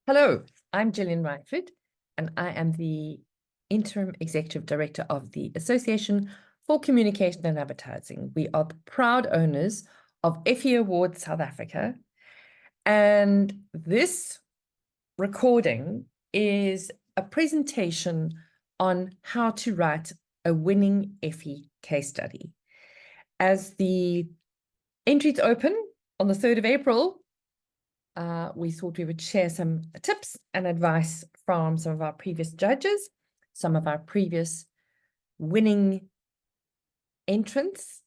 Hello, I'm Gillian Rightford, and I am the Interim Executive Director of the Association for Communication and Advertising. We are the proud owners of Effie Awards South Africa, and this recording is a presentation on how to write a winning Effie case study. As the entries open on the 3rd of April, we thought we would share some tips and advice from some of our previous judges, some of our previous winning entrants,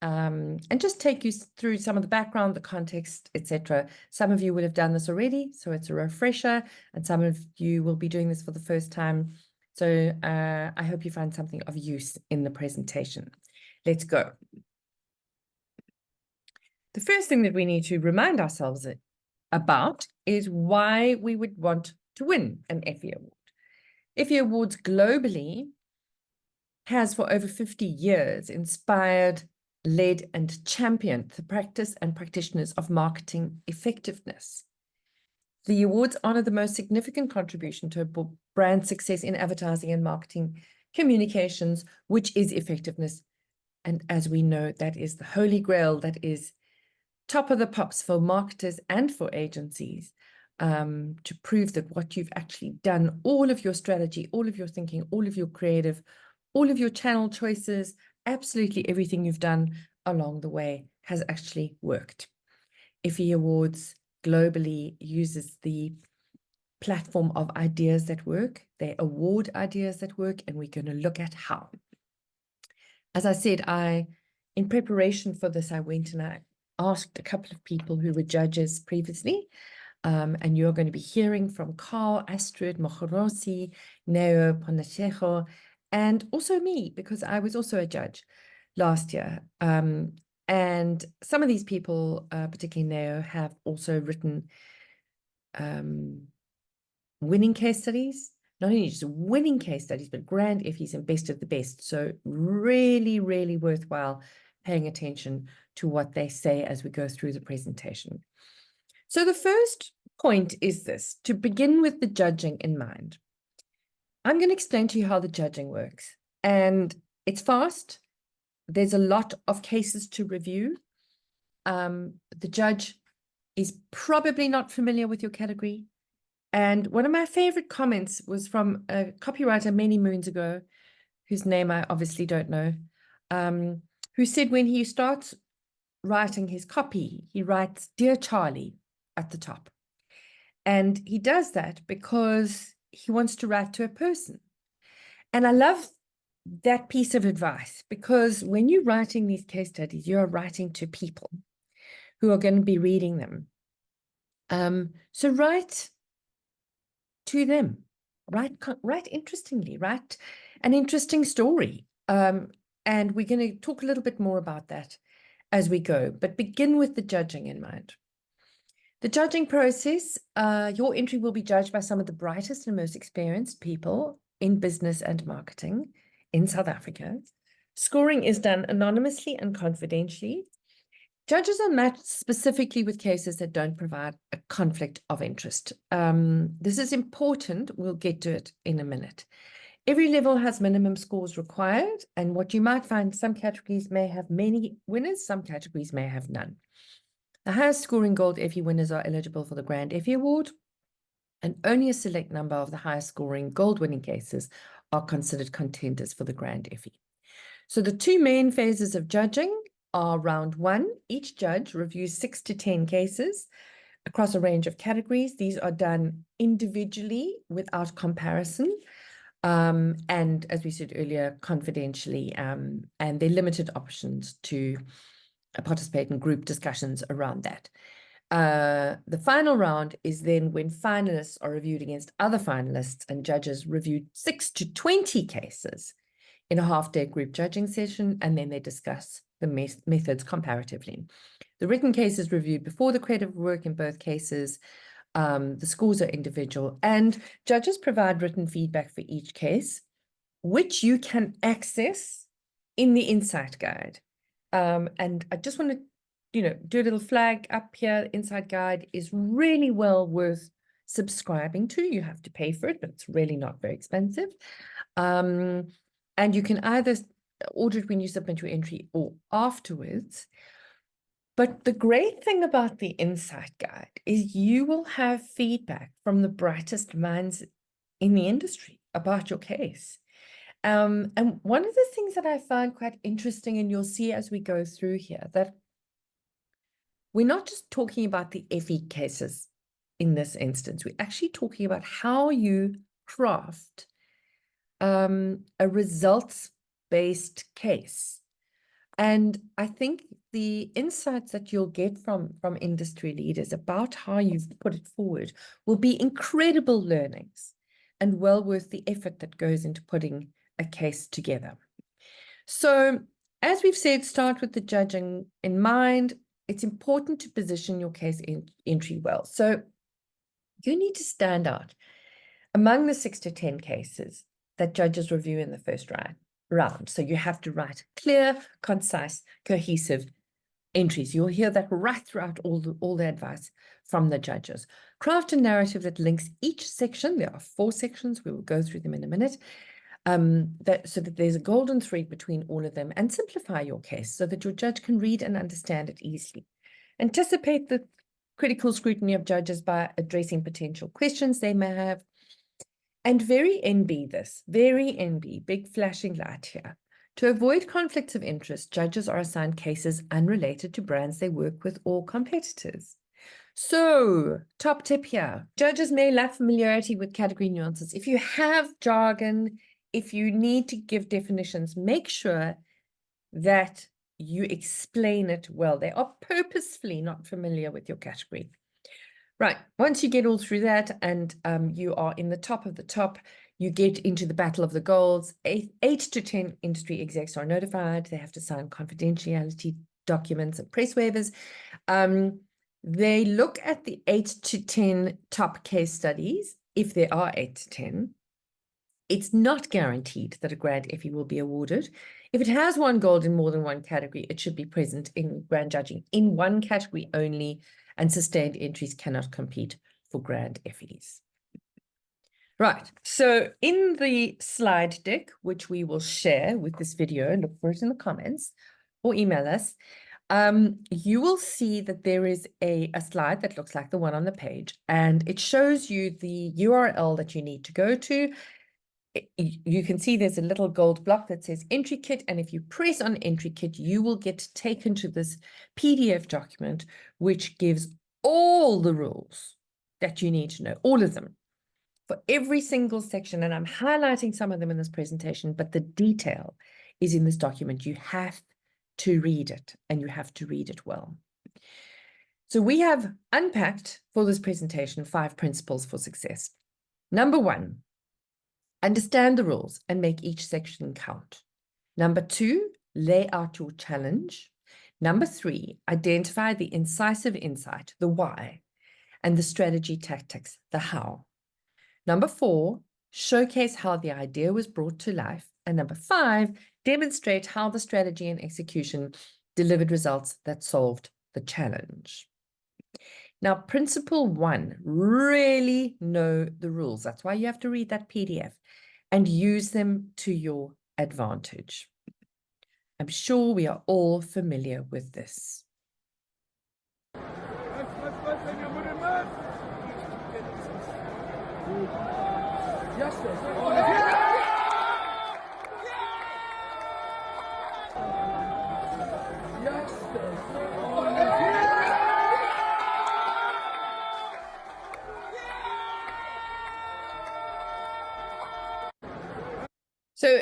and just take you through some of the background, the context, etc. Some of you would have done this already, so it's a refresher, and some of you will be doing this for the first time. So I hope you find something of use in the presentation. Let's go. The first thing that we need to remind ourselves about is why we would want to win an Effie Award. Effie Awards globally has for over 50 years inspired, led, and championed the practice and practitioners of marketing effectiveness. The awards honor the most significant contribution to a brand success in advertising and marketing communications, which is effectiveness. And as we know, that is the holy grail, that is top of the pops for marketers and for agencies, to prove that what you've actually done, all of your strategy, all of your thinking, all of your creative, all of your channel choices, absolutely everything you've done along the way has actually worked. Effie Awards globally uses the platform of ideas that work. They award ideas that work, and we're going to look at how. As I said, in preparation for this, I went and I asked a couple of people who were judges previously, and you're going to be hearing from Carl, Astrid, Mohorosi, Neo, Ponashejo, and also me, because I was also a judge last year. And some of these people, particularly Neo, have also written winning case studies, not only just winning case studies, but grand Effies and best of the best. So really, really worthwhile paying attention to what they say as we go through the presentation. So the first point is this: to begin with the judging in mind. I'm going to explain to you how the judging works, and it's fast. There's a lot of cases to review. The judge is probably not familiar with your category. And one of my favorite comments was from a copywriter many moons ago, whose name I obviously don't know, who said when he starts writing his copy, he writes "Dear Charlie" at the top. And he does that because he wants to write to a person. And I love that piece of advice, because when you're writing these case studies, you're writing to people who are going to be reading them. So write to them, write interestingly, write an interesting story. And we're going to talk a little bit more about that as we go, but begin with the judging in mind. The judging process, your entry will be judged by some of the brightest and most experienced people in business and marketing in South Africa. Scoring is done anonymously and confidentially. Judges are matched specifically with cases that don't provide a conflict of interest. This is important. We'll get to it in a minute. Every level has minimum scores required, and what you might find, some categories may have many winners, some categories may have none. The highest scoring gold Effie winners are eligible for the Grand Effie Award, and only a select number of the highest scoring gold winning cases are considered contenders for the Grand Effie. So the two main phases of judging are round one. Each judge reviews 6 to 10 cases across a range of categories. These are done individually without comparison, and as we said earlier, confidentially, and they're limited options to participate in group discussions around that. The final round is then when finalists are reviewed against other finalists, and judges review 6 to 20 cases in a half-day group judging session, and then they discuss the methods comparatively. The written case is reviewed before the creative work in both cases. The scores are individual, and judges provide written feedback for each case, which you can access in the Insight Guide. And I just want to, do a little flag up here. Insight Guide is really well worth subscribing to. You have to pay for it, but it's really not very expensive. And you can either order it when you submit your entry or afterwards. But the great thing about the Insight Guide is you will have feedback from the brightest minds in the industry about your case. And one of the things that I find quite interesting, and you'll see as we go through here, that we're not just talking about the Effie cases in this instance. We're actually talking about how you craft a results-based case. And I think the insights that you'll get from industry leaders about how you've put it forward will be incredible learnings and well worth the effort that goes into putting a case together. So, as we've said, start with the judging in mind. It's important to position your case entry well. So, you need to stand out among the 6 to 10 cases that judges review in the first round. So you have to write clear, concise, cohesive entries. You'll hear that right throughout all the advice from the judges. Craft a narrative that links each section. There are 4 sections. We will go through them in a minute. So that there's a golden thread between all of them, and simplify your case so that your judge can read and understand it easily. Anticipate the critical scrutiny of judges by addressing potential questions they may have. And very NB, big flashing light here. To avoid conflicts of interest, judges are assigned cases unrelated to brands they work with or competitors. So, top tip here. Judges may lack familiarity with category nuances. If you have jargon, if you need to give definitions, make sure that you explain it well. They are purposefully not familiar with your category. Right, once you get all through that and you are in the top of the top, you get into the battle of the goals. 8 to 10 industry execs are notified. They have to sign confidentiality documents and press waivers. They look at the 8 to 10 top case studies, if there are 8 to 10. It's not guaranteed that a Grand Effie will be awarded. If it has won gold in more than one category, it should be present in grand judging in one category only, and sustained entries cannot compete for Grand Effies. Right, so in the slide deck, which we will share with this video, and look for it in the comments or email us, you will see that there is a slide that looks like the one on the page, and it shows you the URL that you need to go to. You can see there's a little gold block that says entry kit, and if you press on entry kit, you will get taken to this PDF document, which gives all the rules that you need to know, all of them, for every single section. And I'm highlighting some of them in this presentation, but the detail is in this document. You have to read it, and you have to read it well. So we have unpacked for this presentation 5 principles for success. Number 1, understand the rules and make each section count. Number 2, lay out your challenge. Number 3, identify the incisive insight, the why, and the strategy tactics, the how. Number 4, showcase how the idea was brought to life. And number 5, demonstrate how the strategy and execution delivered results that solved the challenge. Now, principle 1, really know the rules. That's why you have to read that PDF and use them to your advantage. I'm sure we are all familiar with this. So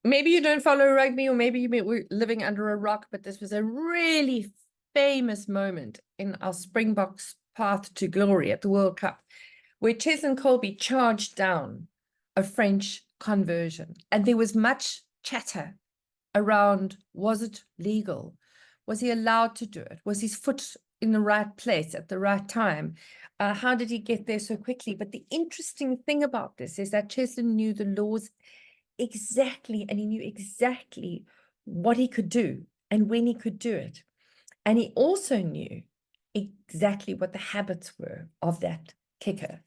maybe you don't follow rugby, or maybe you were living under a rock, but this was a really famous moment in our Springboks' path to glory at the World Cup, where Cheslin Colby charged down a French conversion. And there was much chatter around, was it legal? Was he allowed to do it? Was his foot in the right place at the right time? How did he get there so quickly? But the interesting thing about this is that Cheslin knew the laws exactly, and he knew exactly what he could do and when he could do it. And he also knew exactly what the habits were of that kicker.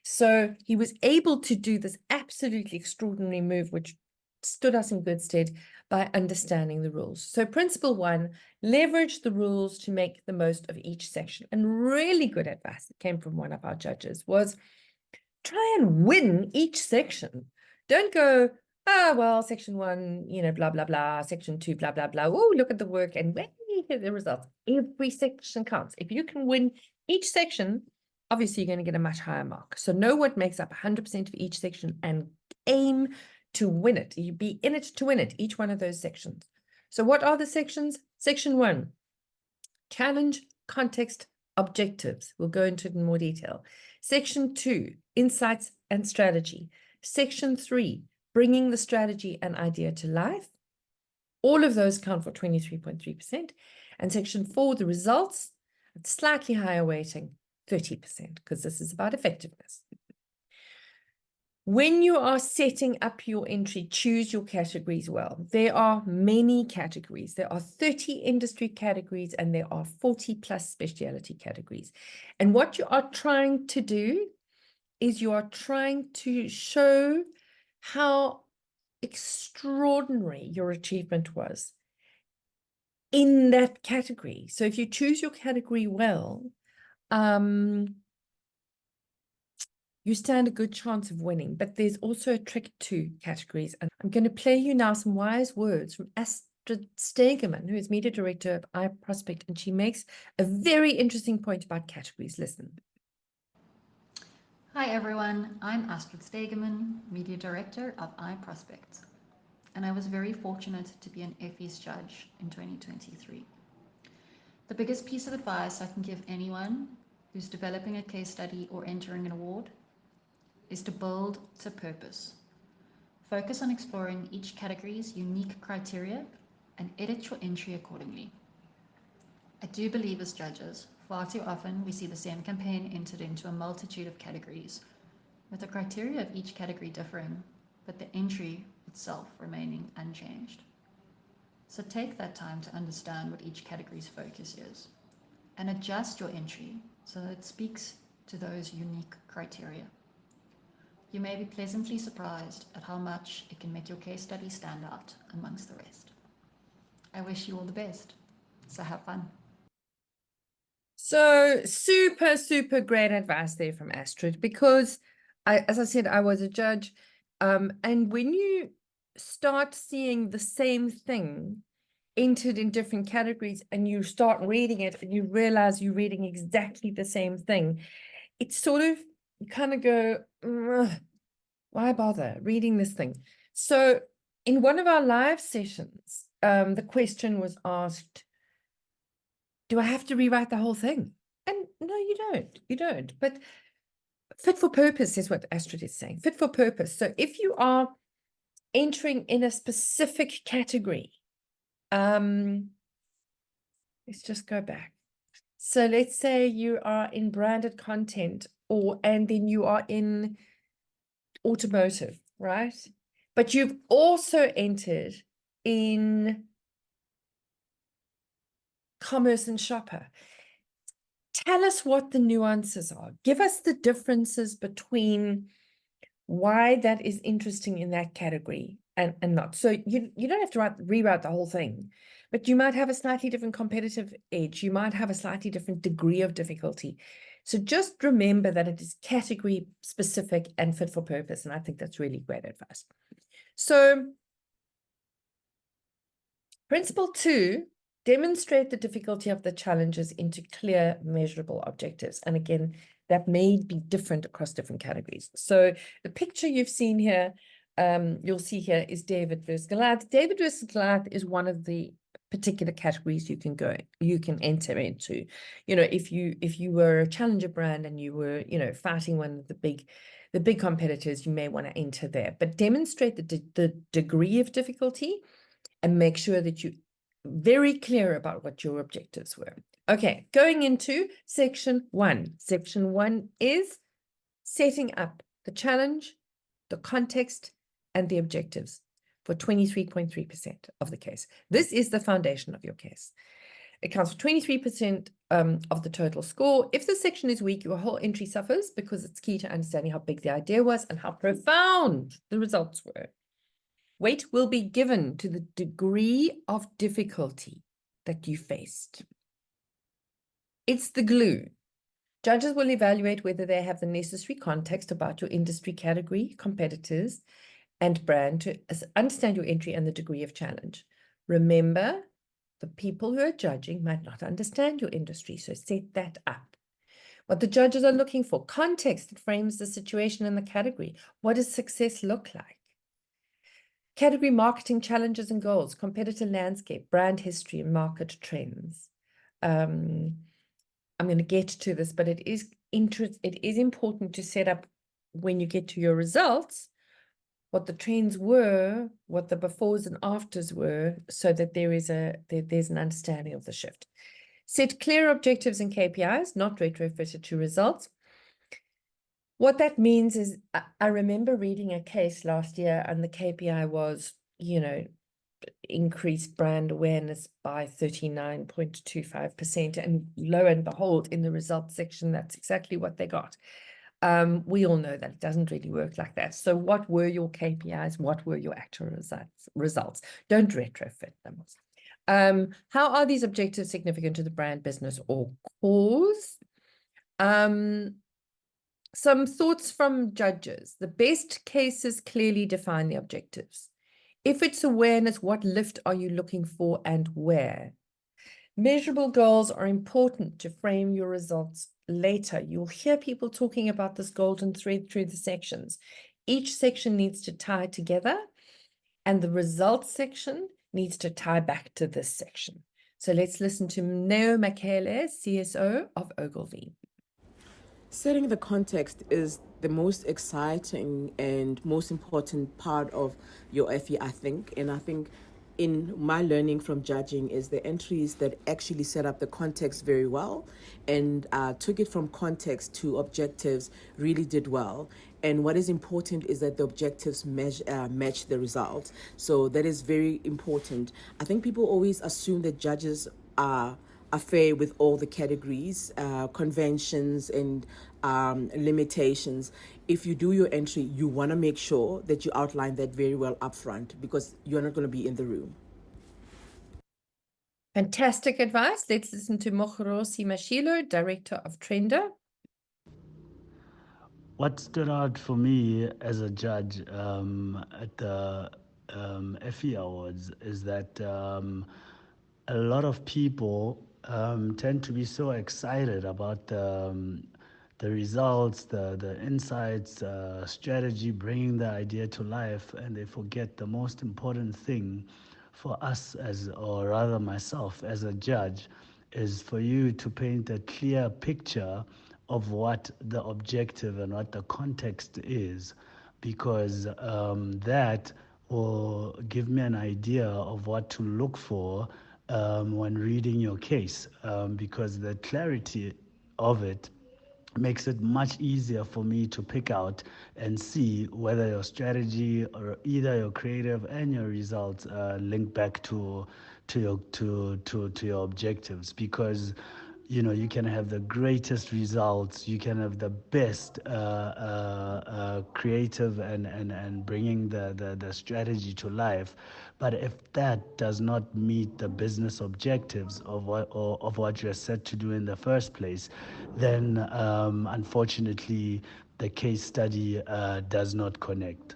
So he was able to do this absolutely extraordinary move, which stood us in good stead by understanding the rules. So principle one, leverage the rules to make the most of each section. And really good advice that came from one of our judges was try and win each section. Don't go, oh, well, section one, you know, blah, blah, blah, section two, blah, blah, blah. Oh, look at the work and wait, here's the results. Every section counts. If you can win each section, obviously you're going to get a much higher mark. So know what makes up 100% of each section and aim to win it. You be in it to win it, each one of those sections. So what are the sections? Section one, challenge, context, objectives. We'll go into it in more detail. Section two, insights and strategy. Section three, bringing the strategy and idea to life. All of those count for 23.3%. And section four, the results, slightly higher weighting, 30%, because this is about effectiveness. When you are setting up your entry, choose your categories well. There are many categories. There are 30 industry categories and there are 40 plus specialty categories. And what you are trying to do is you are trying to show how extraordinary your achievement was in that category. So if you choose your category well, you stand a good chance of winning. But there's also a trick to categories. And I'm going to play you now some wise words from Astrid Stegemann, who is Media Director of iProspect, and she makes a very interesting point about categories. Listen. Hi everyone, I'm Astrid Stegemann, Media Director of iProspect, and I was very fortunate to be an Effie's judge in 2023. The biggest piece of advice I can give anyone who's developing a case study or entering an award is to build to purpose. Focus on exploring each category's unique criteria and edit your entry accordingly. I do believe as judges, far too often we see the same campaign entered into a multitude of categories, with the criteria of each category differing, but the entry itself remaining unchanged. So take that time to understand what each category's focus is, and adjust your entry so that it speaks to those unique criteria. You may be pleasantly surprised at how much it can make your case study stand out amongst the rest. I wish you all the best, so have fun. So super, super great advice there from Astrid, because as I said, I was a judge. And when you start seeing the same thing entered in different categories and you start reading it and you realize you're reading exactly the same thing, it's sort of, you kind of go, why bother reading this thing? So in one of our live sessions, the question was asked, do I have to rewrite the whole thing? And no, you don't. But fit for purpose is what Astrid is saying, fit for purpose. So if you are entering in a specific category, let's just go back. So let's say you are in branded content and then you are in automotive, right? But you've also entered in commerce and shopper. Tell us what the nuances are. Give us the differences between why that is interesting in that category and not. So you don't have to rewrite the whole thing, but you might have a slightly different competitive edge. You might have a slightly different degree of difficulty. So just remember that it is category specific and fit for purpose. And I think that's really great advice. So principle 2, demonstrate the difficulty of the challenges into clear, measurable objectives. And again, that may be different across different categories. So the picture you've seen here, you'll see here is David versus Goliath. David versus Goliath is one of the particular categories you can enter into. You know, if you were a challenger brand and you were, you know, fighting one of the big competitors, you may want to enter there. But demonstrate the degree of difficulty and make sure that you're very clear about what your objectives were. Okay, going into section 1. Section 1 is setting up the challenge, the context, and the objectives for 23.3% of the case. This is the foundation of your case. It counts for 23% of the total score. If the section is weak, your whole entry suffers because it's key to understanding how big the idea was and how profound the results were. Weight will be given to the degree of difficulty that you faced. It's the glue. Judges will evaluate whether they have the necessary context about your industry category, competitors, and brand to understand your entry and the degree of challenge. Remember, the people who are judging might not understand your industry, so set that up. What the judges are looking for, context that frames the situation in the category. What does success look like? Category marketing challenges and goals, competitor landscape, brand history, and market trends. I'm going to get to this, but it is important to set up when you get to your results, what the trends were, what the befores and afters were, so that there's an understanding of the shift. Set clear objectives and KPIs, not retrofitted to results. What that means is, I remember reading a case last year, and the KPI was, increased brand awareness by 39.25%. And lo and behold, in the results section, that's exactly what they got. We all know that it doesn't really work like that. So what were your KPIs? What were your actual results? Don't retrofit them. How are these objectives significant to the brand, business, or cause? Some thoughts from judges. The best cases clearly define the objectives. If it's awareness, what lift are you looking for and where? Measurable goals are important to frame your results later. You'll hear people talking about this golden thread through the sections. Each section needs to tie together, and the results section needs to tie back to this section. So let's listen to Neo Makele, CSO of Ogilvy. Setting the context is the most exciting and most important part of your Effie, I think. And I think in my learning from judging is the entries that actually set up the context very well and took it from context to objectives really did well. And what is important is that the objectives match the results. So that is very important. I think people always assume that judges are fair with all the categories, conventions, and limitations. If you do your entry, you want to make sure that you outline that very well upfront because you're not going to be in the room. Fantastic advice. Let's listen to Mokhorosi Mashilo, Director of Trender. What stood out for me as a judge at the Effie Awards is that a lot of people tend to be so excited about the results, the insights, strategy, bringing the idea to life, and they forget the most important thing for us or rather myself as a judge, is for you to paint a clear picture of what the objective and what the context is, because that will give me an idea of what to look for when reading your case, because the clarity of it makes it much easier for me to pick out and see whether your strategy or either your creative and your results link back to your objectives. Because you can have the greatest results, you can have the best creative and bringing the strategy to life, but if that does not meet the business objectives of what you're set to do in the first place, then unfortunately the case study does not connect.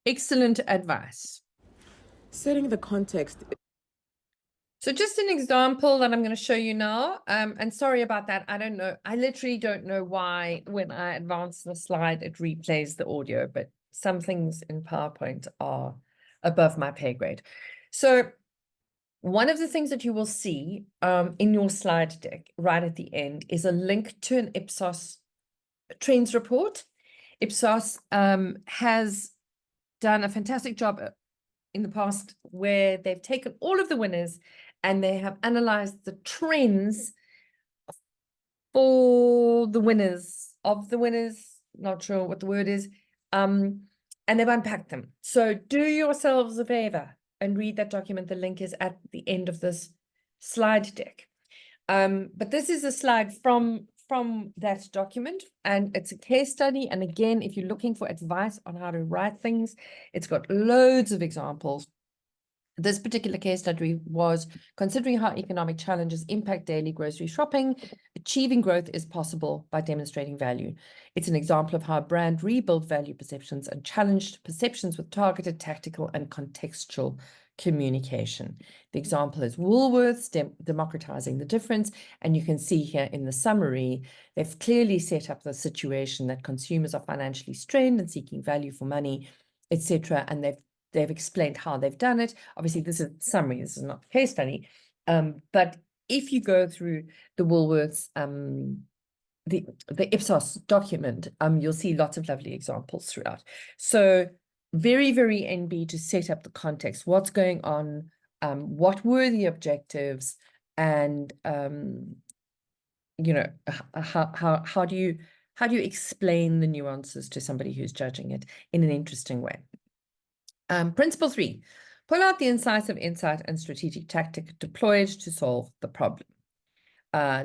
Excellent advice. Setting the context. So just an example that I'm going to show you now, and sorry about that. I don't know. I literally don't know why when I advance the slide, it replays the audio, but some things in PowerPoint are above my pay grade. So one of the things that you will see in your slide deck right at the end is a link to an Ipsos trends report. Ipsos has done a fantastic job in the past where they've taken all of the winners and they have analyzed the trends for the winners, not sure what the word is, and they've unpacked them. So do yourselves a favor and read that document. The link is at the end of this slide deck. But this is a slide from that document, and it's a case study. And again, if you're looking for advice on how to write things, it's got loads of examples. This particular case study was considering how economic challenges impact daily grocery shopping. Achieving growth is possible by demonstrating value. It's an example of how a brand rebuilt value perceptions and challenged perceptions with targeted, tactical, and contextual communication. The example is Woolworths democratizing the difference. And you can see here in the summary, they've clearly set up the situation that consumers are financially strained and seeking value for money, etc. And they've explained how they've done it. Obviously, this is a summary. This is not a case study. But if you go through the Woolworths, the Ipsos document, you'll see lots of lovely examples throughout. So very, very NB to set up the context. What's going on? What were the objectives? And you know, how do you explain the nuances to somebody who's judging it in an interesting way? Principle 3, pull out the incisive insight and strategic tactic deployed to solve the problem.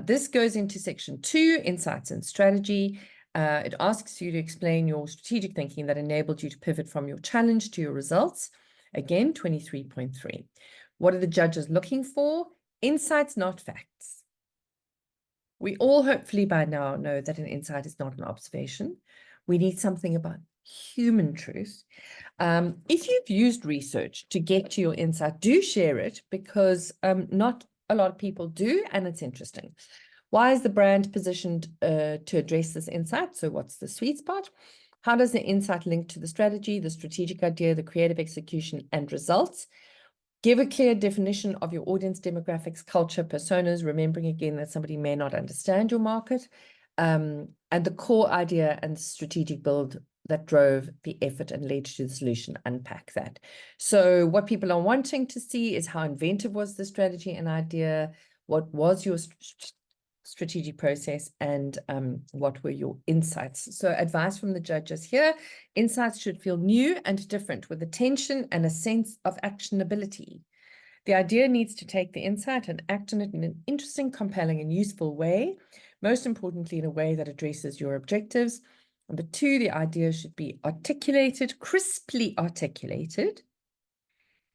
This goes into section 2, insights and strategy. It asks you to explain your strategic thinking that enabled you to pivot from your challenge to your results. Again, 23.3. What are the judges looking for? Insights, not facts. We all hopefully by now know that an insight is not an observation. We need something about human truth. If you've used research to get to your insight, do share it, because not a lot of people do, and it's interesting. Why is the brand positioned to address this insight? So what's the sweet spot? How does the insight link to the strategy, the strategic idea, the creative execution, and results? Give a clear definition of your audience demographics, culture, personas, remembering again that somebody may not understand your market, and the core idea and strategic build that drove the effort and led to the solution. Unpack that. So what people are wanting to see is how inventive was the strategy and idea, what was your strategic process, and what were your insights. So advice from the judges here: insights should feel new and different, with attention and a sense of actionability. The idea needs to take the insight and act on it in an interesting, compelling, and useful way. Most importantly, in a way that addresses your objectives. Number 2, the idea should be articulated, crisply articulated,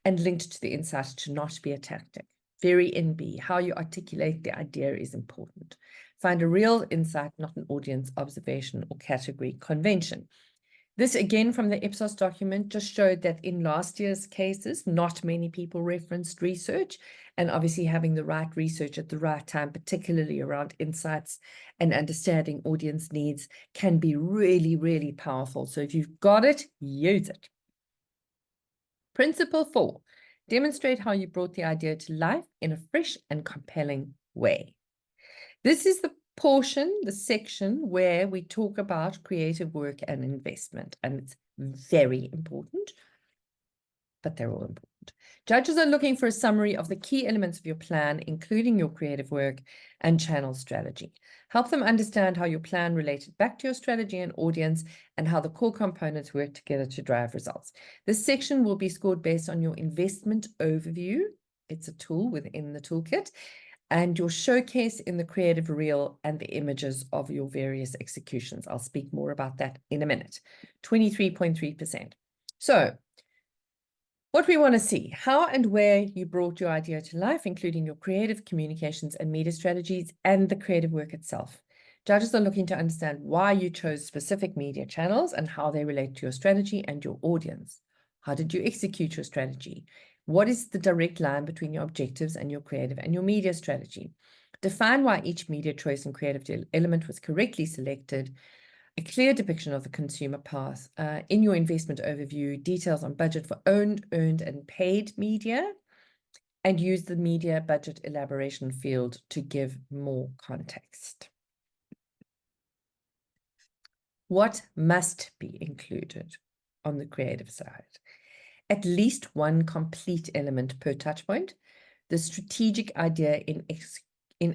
and linked to the insight to not be a tactic. Very NB, how you articulate the idea is important. Find a real insight, not an audience observation or category convention. This, again, from the Ipsos document, just showed that in last year's cases, not many people referenced research, and obviously having the right research at the right time, particularly around insights and understanding audience needs, can be really, really powerful. So if you've got it, use it. Principle 4, demonstrate how you brought the idea to life in a fresh and compelling way. This is the portion, the section where we talk about creative work and investment, and it's very important, but they're all important. Judges are looking for a summary of the key elements of your plan, including your creative work and channel strategy. Help them understand how your plan related back to your strategy and audience, and how the core components work together to drive results. This section will be scored based on your investment overview. It's a tool within the toolkit, and your showcase in the creative reel and the images of your various executions. I'll speak more about that in a minute. 23.3%. So what we want to see: how and where you brought your idea to life, including your creative communications and media strategies and the creative work itself. Judges are looking to understand why you chose specific media channels and how they relate to your strategy and your audience. How did you execute your strategy? What is the direct line between your objectives and your creative and your media strategy? Define why each media choice and creative element was correctly selected. A clear depiction of the consumer path. In your investment overview, details on budget for owned, earned, and paid media, and use the media budget elaboration field to give more context. What must be included on the creative side? At least one complete element per touchpoint. the strategic idea in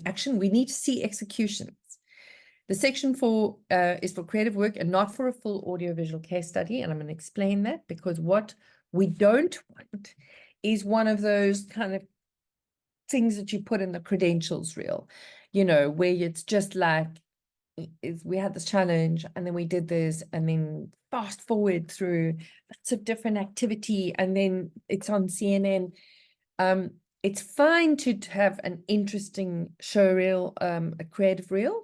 action. We need to see executions. The section 4 is for creative work and not for a full audiovisual case study. And I'm going to explain that, because what we don't want is one of those kind of things that you put in the credentials reel, you know, where it's just like, we had this challenge and then we did this, and then fast forward through lots of different activity, and then it's on CNN. It's fine to have an interesting show reel, a creative reel,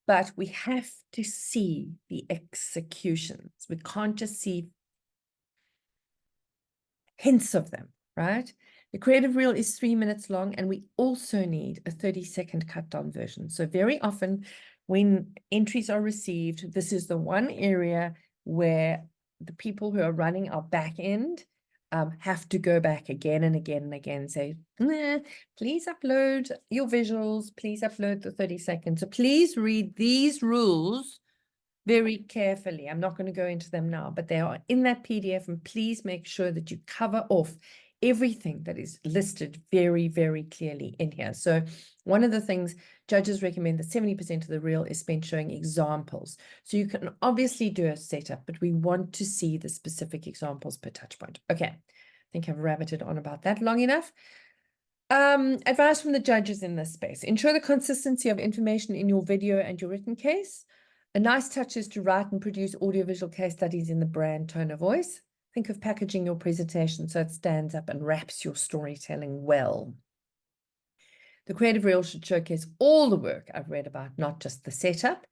but we have to see the executions. We can't just see hints of them, right? The creative reel is 3 minutes long, and we also need a 30-second cut down version. So very often when entries are received, this is the one area where the people who are running our back end have to go back again and again and again and say, please upload your visuals, please upload the 30 seconds. So please read these rules very carefully. I'm not going to go into them now, but they are in that PDF, and please make sure that you cover off everything that is listed very, very clearly in here. So one of the things judges recommend that 70% of the reel is spent showing examples. So you can obviously do a setup, but we want to see the specific examples per touch point. Okay, I think I've rabbited on about that long enough. Advice from the judges in this space: ensure the consistency of information in your video and your written case. A nice touch is to write and produce audiovisual case studies in the brand tone of voice. Think of packaging your presentation so it stands up and wraps your storytelling well. The creative reel should showcase all the work I've read about, not just the setup.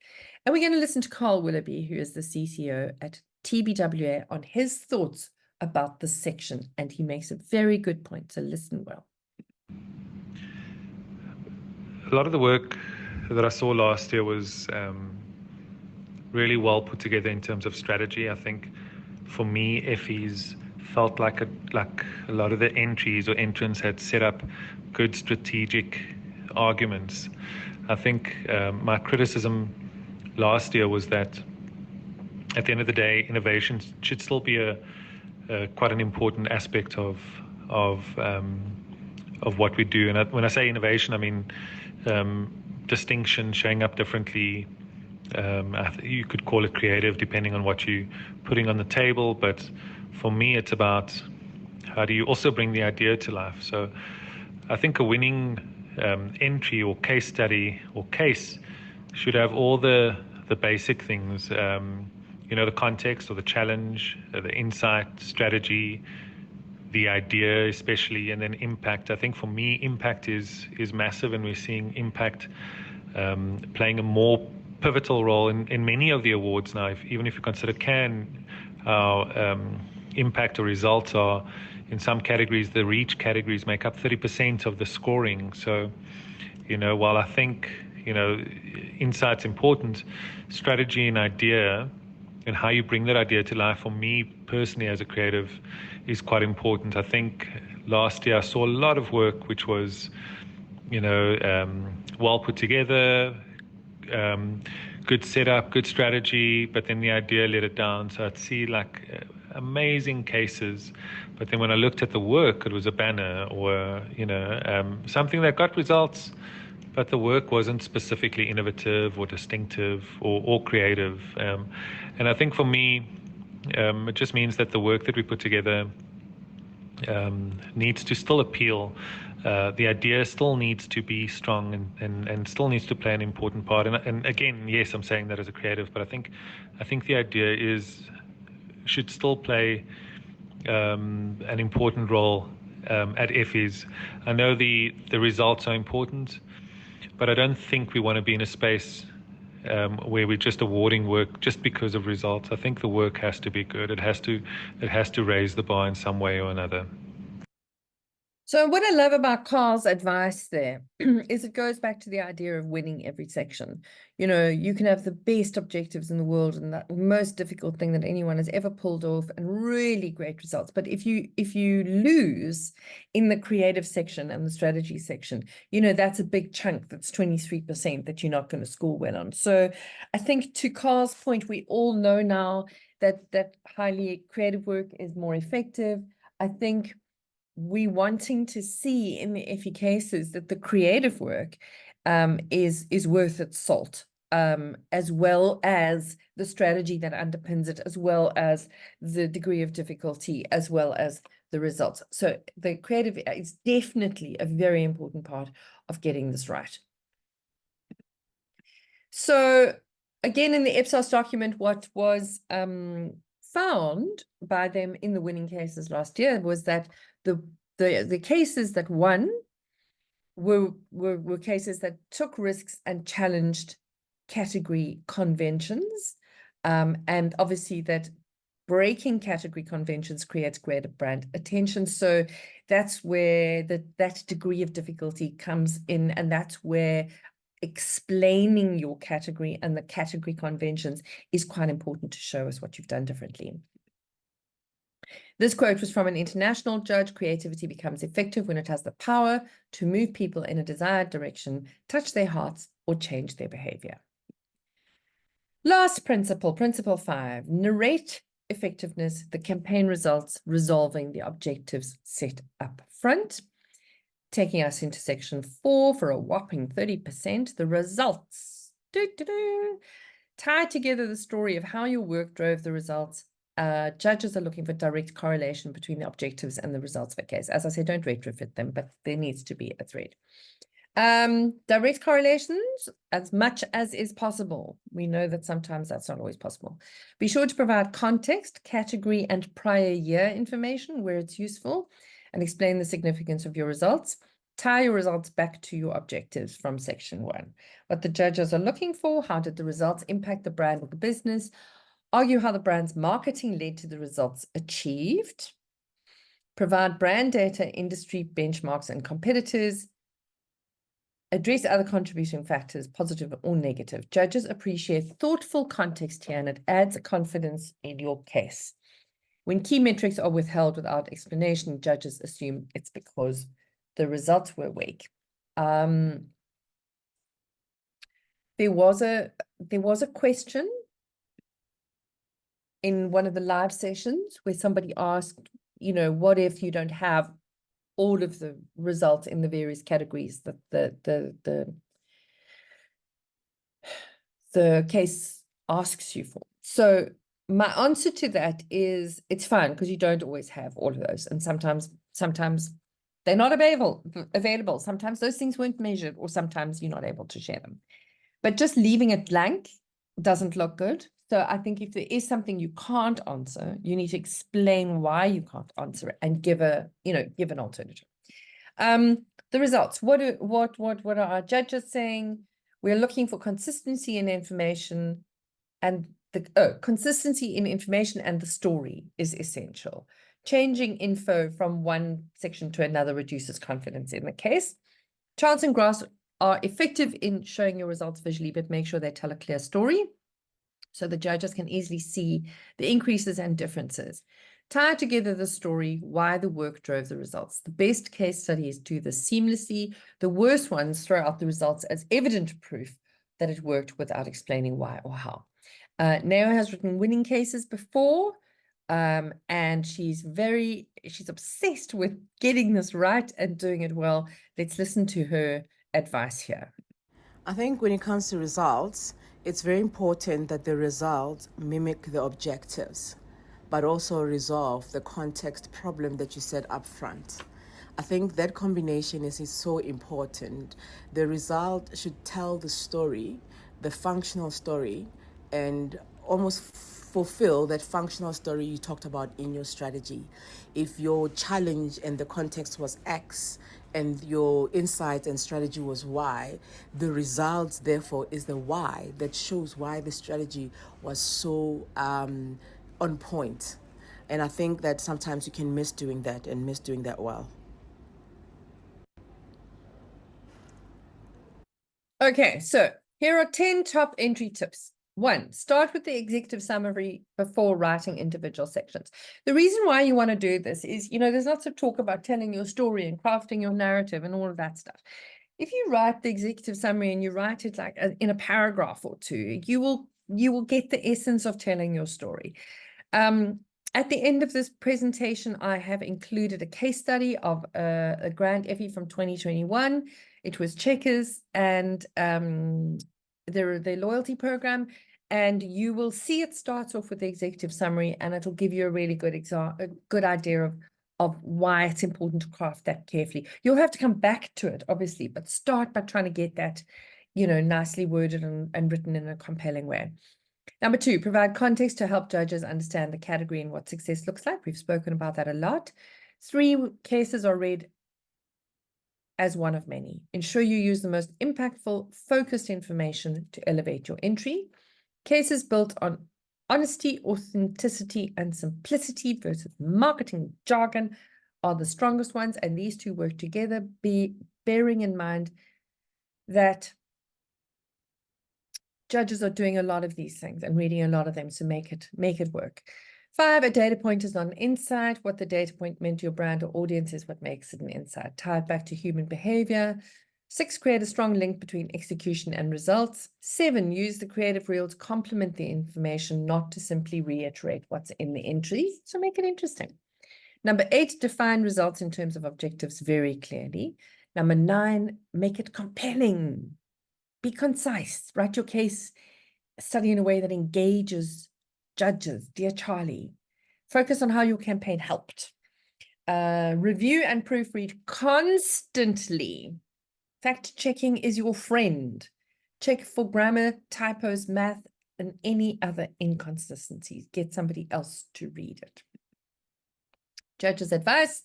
And we're going to listen to Carl Willoughby, who is the CCO at TBWA, on his thoughts about this section. And he makes a very good point, so listen well. A lot of the work that I saw last year was really well put together in terms of strategy. I think for me, Effie's felt like a lot of the entries or entrants had set up good strategic arguments. I think my criticism last year was that at the end of the day, innovation should still be quite an important aspect of what we do. And when I say innovation, I mean distinction, showing up differently. You could call it creative depending on what you're putting on the table, but for me it's about how do you also bring the idea to life. So I think a winning entry or case study or case should have all the basic things, the context or the challenge, the insight, strategy, the idea especially, and then impact. I think for me impact is massive, and we're seeing impact playing a more pivotal role in many of the awards now. Even if you consider Cannes, our impact or results are, in some categories, the reach categories make up 30% of the scoring. So, while I think, insight's important, strategy and idea and how you bring that idea to life, for me personally as a creative, is quite important. I think last year I saw a lot of work which was, well put together, good setup, good strategy, but then the idea let it down. So I'd see amazing cases, but then when I looked at the work, it was a banner or something that got results, but the work wasn't specifically innovative or distinctive or creative. And I think for me, it just means that the work that we put together needs to still appeal. The idea still needs to be strong and still needs to play an important part. And again, yes, I'm saying that as a creative, but I think the idea should still play an important role at Effie's. I know the results are important, but I don't think we want to be in a space where we're just awarding work just because of results. I think the work has to be good. It has to raise the bar in some way or another. So what I love about Carl's advice there is it goes back to the idea of winning every section. You can have the best objectives in the world and the most difficult thing that anyone has ever pulled off and really great results. But if you lose in the creative section and the strategy section, that's a big chunk. That's 23% that you're not going to score well on. So I think to Carl's point, we all know now that highly creative work is more effective. I think we wanting to see in the Effie cases that the creative work is worth its salt, as well as the strategy that underpins it, as well as the degree of difficulty, as well as the results. So the creative is definitely a very important part of getting this right. So again, in the Ipsos document, what was found by them in the winning cases last year was that the cases that won were cases that took risks and challenged category conventions, and obviously that breaking category conventions creates greater brand attention. So that's where that degree of difficulty comes in, and that's where explaining your category and the category conventions is quite important to show us what you've done differently. This quote was from an international judge: creativity becomes effective when it has the power to move people in a desired direction, touch their hearts, or change their behavior. Last principle, principle 5, narrate effectiveness, the campaign results, resolving the objectives set up front. Taking us into section 4 for a whopping 30%, the results. Tie together the story of how your work drove the results. Judges are looking for direct correlation between the objectives and the results of a case. As I say, don't retrofit them, but there needs to be a thread. Direct correlations as much as is possible. We know that sometimes that's not always possible. Be sure to provide context, category, and prior year information where it's useful, and explain the significance of your results. Tie your results back to your objectives from section 1. What the judges are looking for: how did the results impact the brand or the business? Argue how the brand's marketing led to the results achieved. Provide brand data, industry benchmarks, and competitors. Address other contributing factors, positive or negative. Judges appreciate thoughtful context here, and it adds confidence in your case. When key metrics are withheld without explanation, judges assume it's because the results were weak. There was a question in one of the live sessions where somebody asked, you know, what if you don't have all of the results in the various categories that the case asks you for? So my answer to that is it's fine, because you don't always have all of those, and sometimes they're not available. Sometimes those things weren't measured, or sometimes you're not able to share them. But just leaving it blank doesn't look good. So I think if there is something you can't answer, you need to explain why you can't answer it and give an alternative. The results. What are our judges saying? We're looking for consistency in information, and consistency in information and the story is essential. Changing info from one section to another reduces confidence in the case. Charts and graphs are effective in showing your results visually, but make sure they tell a clear story so the judges can easily see the increases and differences. Tie together the story, why the work drove the results. The best case studies do this seamlessly. The worst ones throw out the results as evident proof that it worked without explaining why or how. Neo has written winning cases before, and she's obsessed with getting this right and doing it well. Let's listen to her advice here. I think when it comes to results, it's very important that the results mimic the objectives, but also resolve the context problem that you set up front. I think that combination is so important. The result should tell the story, the functional story, and almost fulfill that functional story you talked about in your strategy. If your challenge and the context was X and your insight and strategy was Y, the results therefore is the Y that shows why the strategy was so on point. And I think that sometimes you can miss doing that and miss doing that well. Okay, so here are 10 top entry tips. 1, start with the executive summary before writing individual sections. The reason why you want to do this is, there's lots of talk about telling your story and crafting your narrative and all of that stuff. If you write the executive summary and you write it like in a paragraph or two, you will get the essence of telling your story. At the end of this presentation, I have included a case study of a Grand Effie from 2021. It was Checkers and their loyalty program. And you will see it starts off with the executive summary, and it'll give you a really good idea of why it's important to craft that carefully. You'll have to come back to it, obviously, but start by trying to get that, nicely worded and written in a compelling way. Number 2, provide context to help judges understand the category and what success looks like. We've spoken about that a lot. 3, cases are read as one of many. Ensure you use the most impactful, focused information to elevate your entry. Cases built on honesty, authenticity, and simplicity versus marketing jargon are the strongest ones, and these two work together, bearing in mind that judges are doing a lot of these things and reading a lot of them, so make it work. 5, a data point is not an insight. What the data point meant to your brand or audience is what makes it an insight. Tie it back to human behavior. 6, create a strong link between execution and results. 7, use the creative reel to complement the information, not to simply reiterate what's in the entry. So make it interesting. Number 8, define results in terms of objectives very clearly. Number 9, make it compelling. Be concise. Write your case study in a way that engages judges. Dear Charlie, focus on how your campaign helped. Review and proofread constantly. Fact checking is your friend. Check for grammar, typos, math, and any other inconsistencies. Get somebody else to read it. Judges' advice.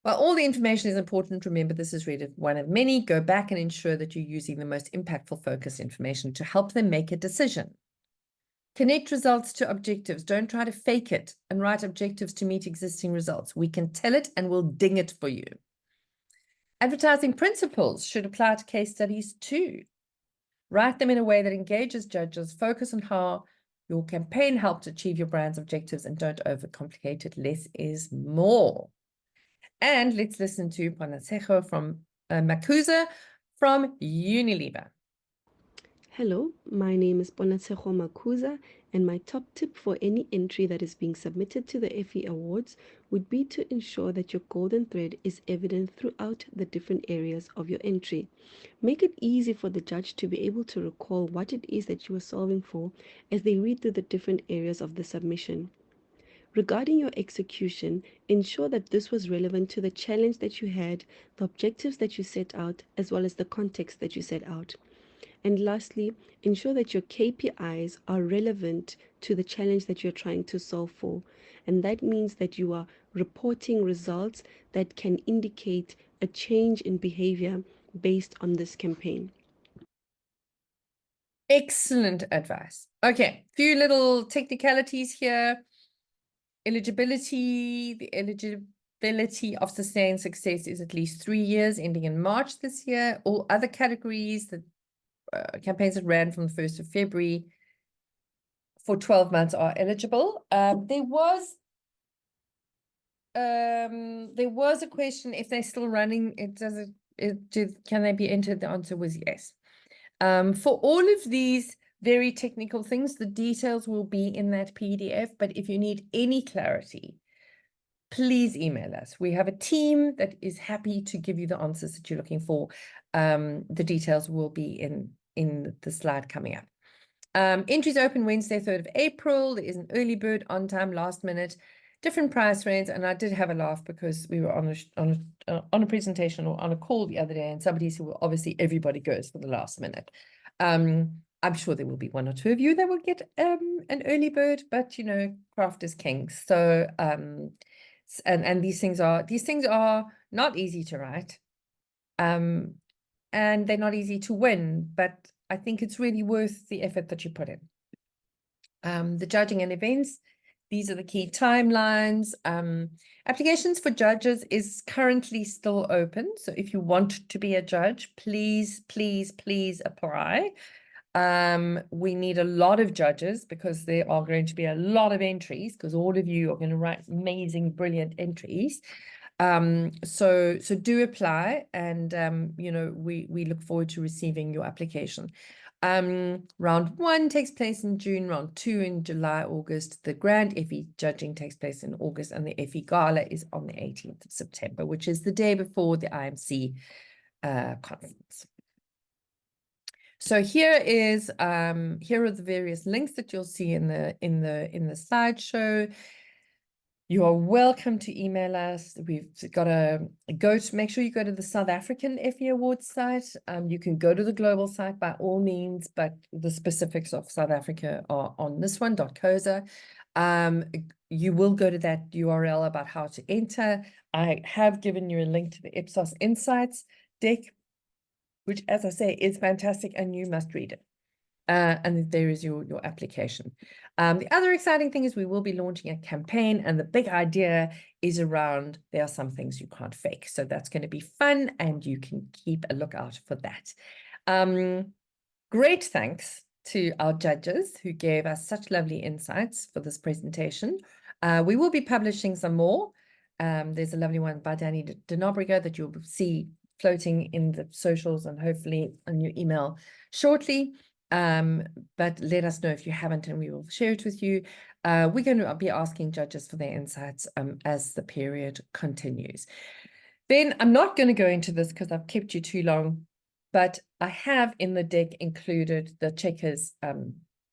While all the information is important, remember this is read as one of many. Go back and ensure that you're using the most impactful focused information to help them make a decision. Connect results to objectives. Don't try to fake it and write objectives to meet existing results. We can tell it and we'll ding it for you. Advertising principles should apply to case studies too. Write them in a way that engages judges. Focus on how your campaign helped achieve your brand's objectives and don't overcomplicate it. Less is more. And let's listen to Ponatsejo from Makuza from Unilever. Hello, my name is Bonatsejo Makuza, and my top tip for any entry that is being submitted to the Effie Awards would be to ensure that your golden thread is evident throughout the different areas of your entry. Make it easy for the judge to be able to recall what it is that you are solving for as they read through the different areas of the submission. Regarding your execution, ensure that this was relevant to the challenge that you had, the objectives that you set out, as well as the context that you set out. And lastly, ensure that your KPIs are relevant to the challenge that you're trying to solve for. And that means that you are reporting results that can indicate a change in behavior based on this campaign. Excellent advice. Okay, few little technicalities here. Eligibility, the eligibility of sustained success is at least 3 years, ending in March this year. All other categories, the campaigns that ran from the 1st of February for 12 months are eligible. There was a question if they're still running, can they be entered? The answer was yes. For all of these very technical things, the details will be in that PDF, but if you need any clarity, please email us. We have a team that is happy to give you the answers that you're looking for. The details will be in the slide coming up. Entries open Wednesday, 3rd of April. There is an early bird, on time, last minute, different price range. And I did have a laugh because we were on a presentation or on a call the other day, and somebody said, well, obviously everybody goes for the last minute. I'm sure there will be 1 or 2 of you that will get an early bird, but craft is king. So and these things are not easy to write. And they're not easy to win, but I think it's really worth the effort that you put in. The judging and events, these are the key timelines. Applications for judges is currently still open. So if you want to be a judge, please, please, please apply. We need a lot of judges because there are going to be a lot of entries because all of you are going to write amazing, brilliant entries. So do apply, and we look forward to receiving your application. Round 1 takes place in June, round 2 in July, August. The Grand Effie judging takes place in August, and the Effie Gala is on the 18th of September, which is the day before the IMC conference. So here are the various links that you'll see in the slideshow. You are welcome to email us. We've got to make sure you go to the South African Effie Awards site. You can go to the global site by all means, but the specifics of South Africa are on this one, .coza. You will go to that URL about how to enter. I have given you a link to the Ipsos Insights deck, which, as I say, is fantastic and you must read it. And there is your application. The other exciting thing is we will be launching a campaign, and the big idea is around there are some things you can't fake. So that's going to be fun, and you can keep a lookout for that. Great thanks to our judges who gave us such lovely insights for this presentation. We will be publishing some more. There's a lovely one by Danny Denobriga that you'll see floating in the socials and hopefully on your email shortly. But let us know if you haven't and we will share it with you. We're going to be asking judges for their insights as the period continues. Then I'm not going to go into this because I've kept you too long, but I have in the deck included the Checkers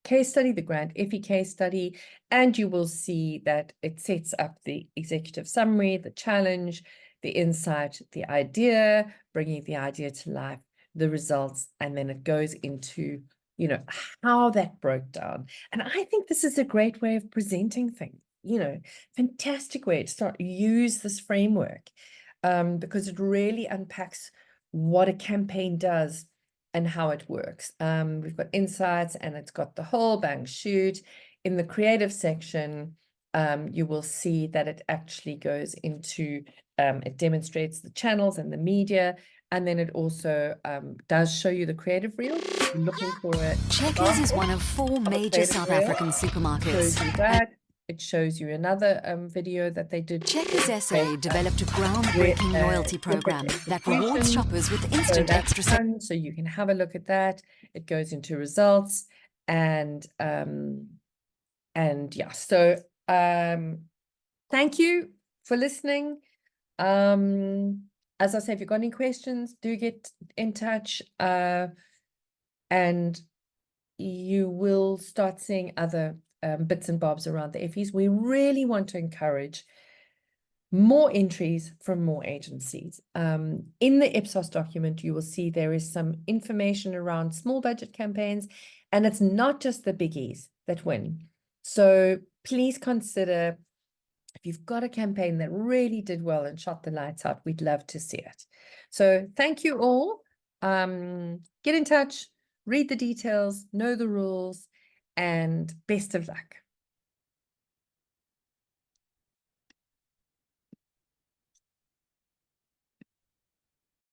case study, the Grand Effie case study, and you will see that it sets up the executive summary, the challenge, the insight, the idea, bringing the idea to life, the results, and then it goes into how that broke down. And I think this is a great way of presenting things, fantastic way to start use this framework because it really unpacks what a campaign does and how it works. We've got insights and it's got the whole bang shoot. In the creative section, you will see that it actually goes into, it demonstrates the channels and the media. And then it also does show you the creative reel. You're looking for it. Checkers is one of 4 major South African supermarkets. It shows you that. It shows you another video that they did. Checkers SA developed a groundbreaking loyalty program that rewards shoppers with instant extra. So you can have a look at that. It goes into results and yeah. So thank you for listening. As I say, if you've got any questions, do get in touch, and you will start seeing other bits and bobs around the Effies. We really want to encourage more entries from more agencies. In the Ipsos document, you will see there is some information around small budget campaigns, and it's not just the biggies that win. So please consider, if you've got a campaign that really did well and shot the lights out, we'd love to see it. So thank you all. Get in touch, read the details, know the rules, and best of luck.